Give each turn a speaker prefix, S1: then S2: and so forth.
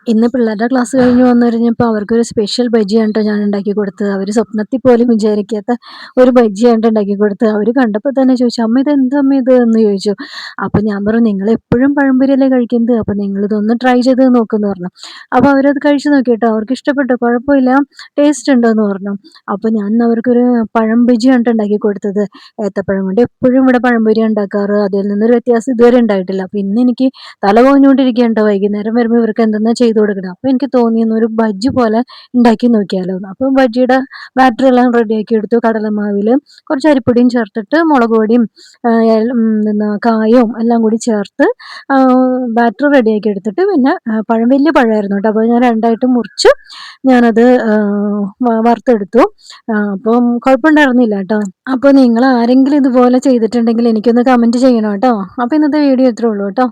S1: ഇന്ന് പിള്ളേരുടെ ക്ലാസ് കഴിഞ്ഞ് വന്നു കഴിഞ്ഞപ്പോൾ അവർക്കൊരു സ്പെഷ്യൽ ബജ്ജിയാണ് ട്ടോ ഞാൻ ഉണ്ടാക്കി കൊടുത്തത്. അവര് സ്വപ്നത്തിൽ പോലും വിചാരിക്കാത്ത ഒരു ബജ്ജിയാണ് ഉണ്ടാക്കി കൊടുത്തത്. അവര് കണ്ടപ്പോൾ തന്നെ ചോദിച്ചു, "അമ്മ ഇതെന്താ അമ്മ ഇത്?" എന്ന് ചോദിച്ചു. അപ്പൊ ഞാൻ പറഞ്ഞു, "നിങ്ങളെപ്പോഴും പഴംപൊരിയല്ലേ കഴിക്കുന്നത്. അപ്പൊ നിങ്ങളിതൊന്ന് ട്രൈ ചെയ്ത് നോക്ക്" പറഞ്ഞു. അപ്പൊ അവരത് കഴിച്ചു നോക്കി ട്ടോ. അവർക്ക് ഇഷ്ടപ്പെട്ടു. കുഴപ്പമില്ല, ടേസ്റ്റ് ഉണ്ടെന്ന് പറഞ്ഞു. അപ്പൊ ഞാൻ ഇന്ന് അവർക്കൊരു പഴം ബജ്ജിയാണ് ട്ടോ ഉണ്ടാക്കി കൊടുത്തത്. ഏത്തപ്പഴം കൊണ്ട് എപ്പോഴും ഇവിടെ പഴംപൊരിയാ ഉണ്ടാക്കാറ്. അതിൽ നിന്നൊരു വ്യത്യാസം ഇതുവരെ ഉണ്ടായിട്ടില്ല. അപ്പൊ ഇന്ന് എനിക്ക് തല പുകഞ്ഞുകൊണ്ടിരിക്കുകയാണ് ട്ടോ. വൈകുന്നേരം വരുമ്പോൾ ഇവർക്ക് എന്തെന്നാ ചെയ്ത് കൊടുക്കണം. അപ്പൊ എനിക്ക് തോന്നി ഒരു ബജ്ജി പോലെ ഉണ്ടാക്കി നോക്കിയാലോന്ന്. അപ്പൊ ബജ്ജിയുടെ ബാറ്റർ എല്ലാം റെഡിയാക്കി എടുത്തു. കടലമാവില് കുറച്ച് അരിപ്പൊടിയും ചേർത്തിട്ട് മുളക് പൊടിയും കായവും എല്ലാം കൂടി ചേർത്ത് ബാറ്റർ റെഡിയാക്കി എടുത്തിട്ട് പിന്നെ പഴം വലിയ പഴമായിരുന്നു കേട്ടോ. അപ്പോൾ ഞാൻ രണ്ടായിട്ട് മുറിച്ച് ഞാനത് വറുത്തെടുത്തു. അപ്പം കുഴപ്പമുണ്ടായിരുന്നില്ല കേട്ടോ. അപ്പോൾ നിങ്ങൾ ആരെങ്കിലും ഇതുപോലെ ചെയ്തിട്ടുണ്ടെങ്കിൽ എനിക്കൊന്ന് കമന്റ് ചെയ്യണം കേട്ടോ. അപ്പോൾ ഇന്നത്തെ വീഡിയോ ഇത്രേ ഉള്ളൂ കേട്ടോ.